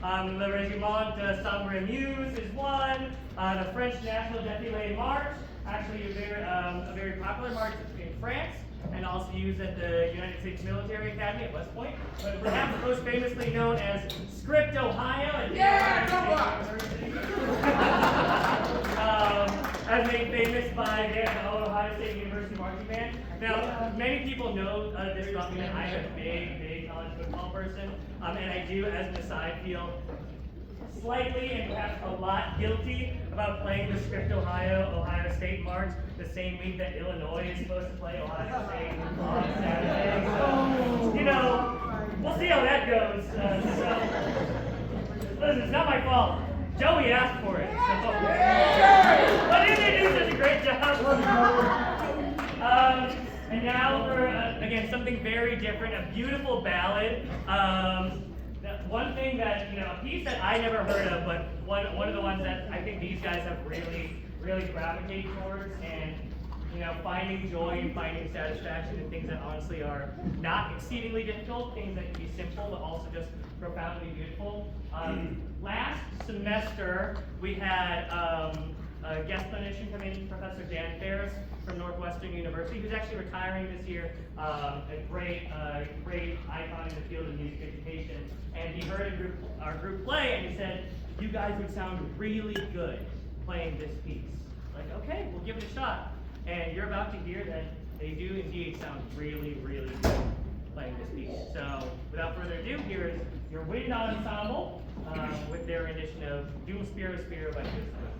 Le Regiment Sambre Meuse is one. The French National Defile March, actually a very popular march in France, and also used at the United States Military Academy at West Point, but perhaps most famously known as Script, Ohio at University. As made famous by the Ohio State University marching band. Now, many people know this about me, that I'm a big college football person, and I do, as an aside, feel slightly and perhaps a lot guilty about playing the Script, Ohio State March the same week that Illinois is supposed to play Ohio State on Saturday. So, you know, we'll see how that goes. Listen, it's not my fault. Joey asked for it. So. But they do such a great job. And now for, again, something very different, a beautiful ballad. One thing that, a piece that I never heard of, but one of the ones that I think these guys have really gravitated towards, and finding joy and finding satisfaction in things that honestly are not exceedingly difficult, things that can be simple but also just profoundly beautiful. Last semester we had a guest clinician come in, Professor Dan Ferris from Northwestern University, who's actually retiring this year, a great icon in the field of music education. And he heard our group play, and he said, "You guys would sound really good playing this piece." Like, okay, we'll give it a shot. And you're about to hear that they do indeed sound really good playing this piece. So, without further ado, here is your wind ensemble with their rendition of "Du Spiro Spiro" by Pilsner.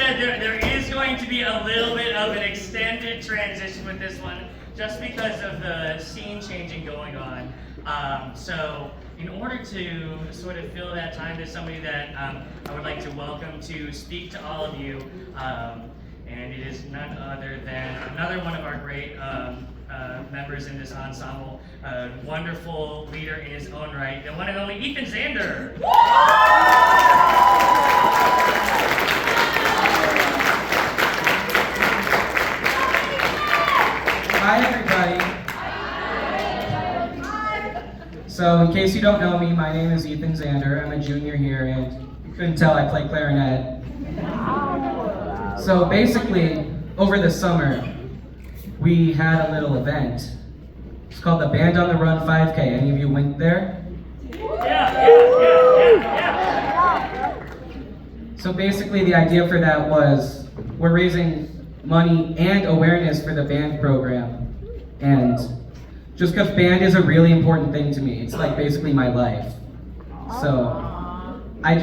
said, there is going to be a little bit of an extended transition with this one, just because of the scene changing going on. So in order to sort of fill that time, there's somebody that I would like to welcome to speak to all of you. And it is none other than another one of our great members in this ensemble, a wonderful leader in his own right, the one and only Ethan Zander. Hi, everybody. So, in case you don't know me, my name is Ethan Zander. I'm a junior here, and you couldn't tell I play clarinet. So, basically, over the summer, we had a little event. It's called the Band on the Run 5K. Any of you went there? Yeah. So, basically, the idea for that was we're raising money and awareness for the band program. And just because band is a really important thing to me. It's like basically my life. So I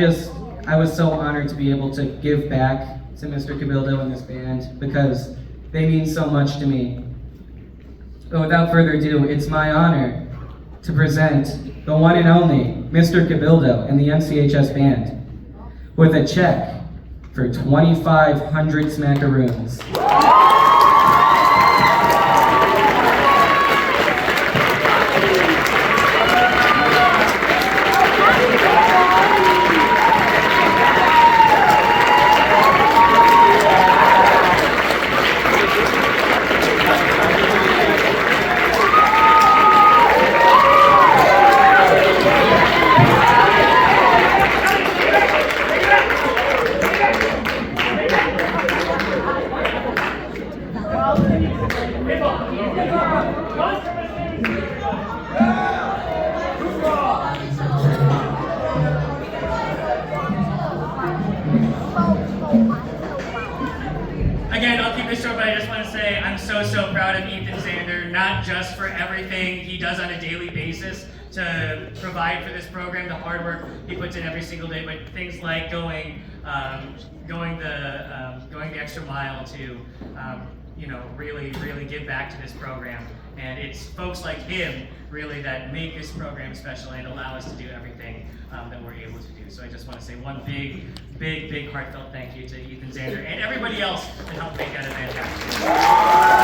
was so honored to be able to give back to Mr. Cabildo and this band because they mean so much to me. But without further ado, it's my honor to present the one and only Mr. Cabildo and the MCHS band with a check for 2,500 smackaroons. Again, I'll keep this short, but I just want to say I'm so proud of Ethan Zander, not just for everything he does on a daily basis to provide for this program, the hard work he puts in every single day, but things like going the extra mile to really give back to this program. And it's folks like him really that make this program special and allow us to do everything that we're able to do. So I just want to say one big heartfelt thank you to Ethan Zander and everybody else that helped make that event happen.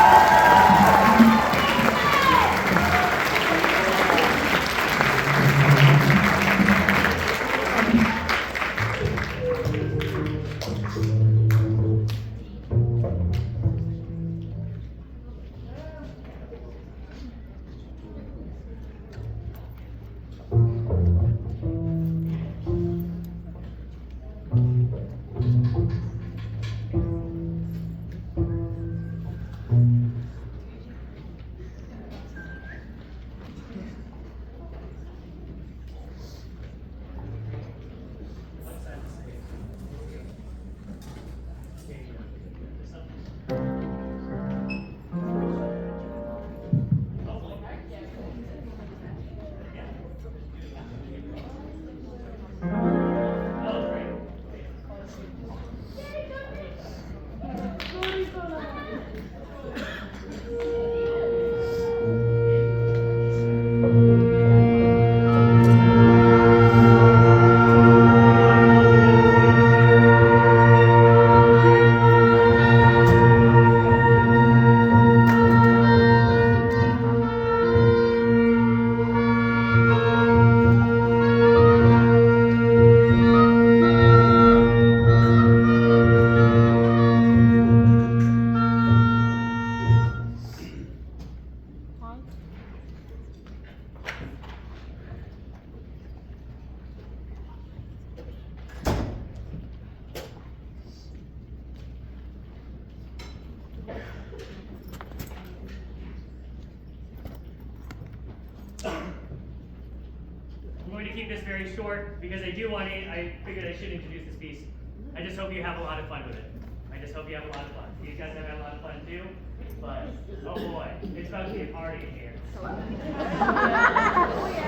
I'm going to keep this very short because I figured I should introduce this piece. I just hope you have a lot of fun with it. I just hope you have a lot of fun. These guys have had a lot of fun too, but oh boy, it's about to be a party in here.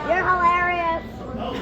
You're hilarious. Oh.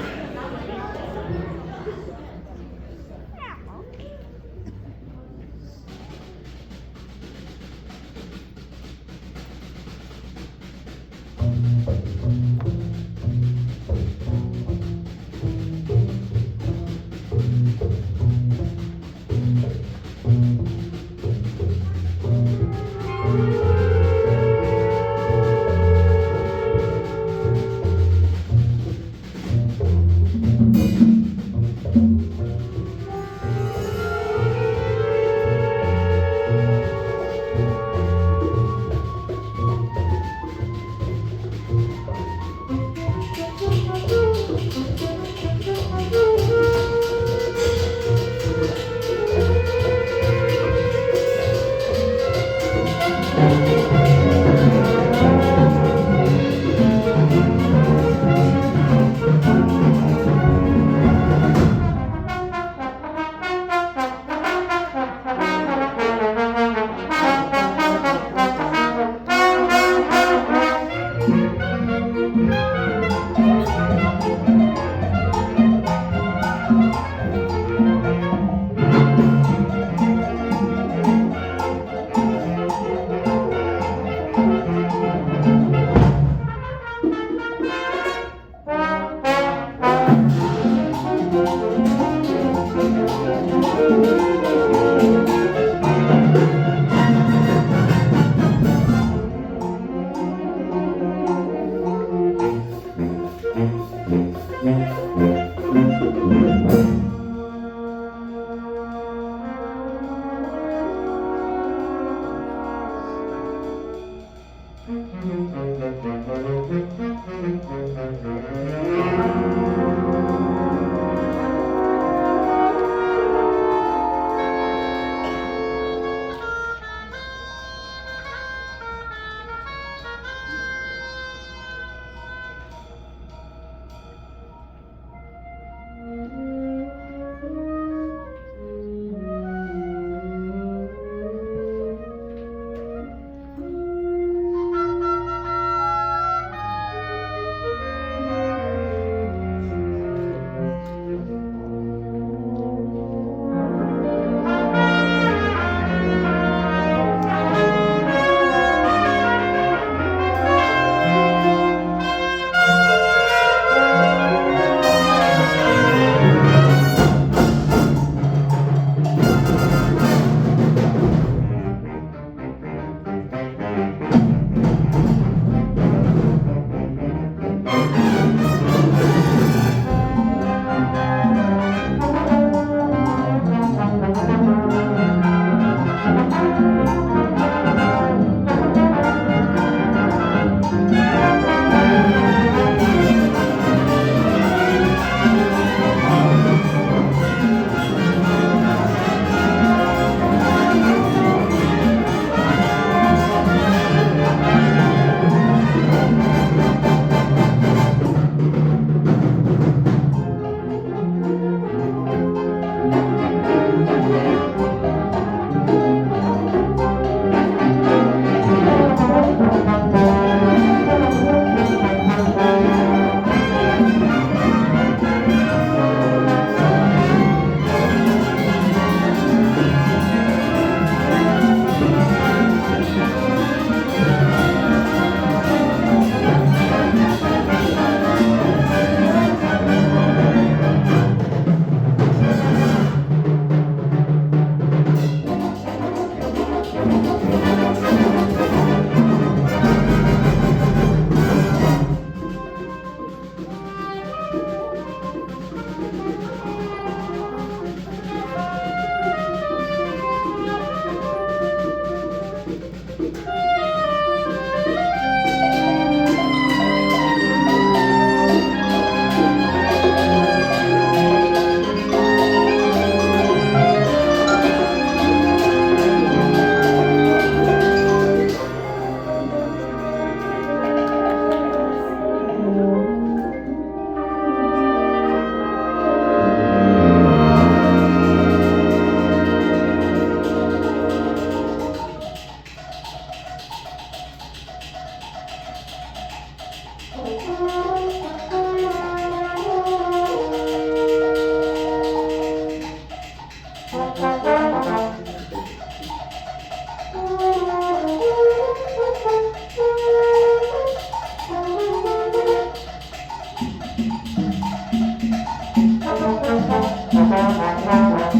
Thank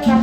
you.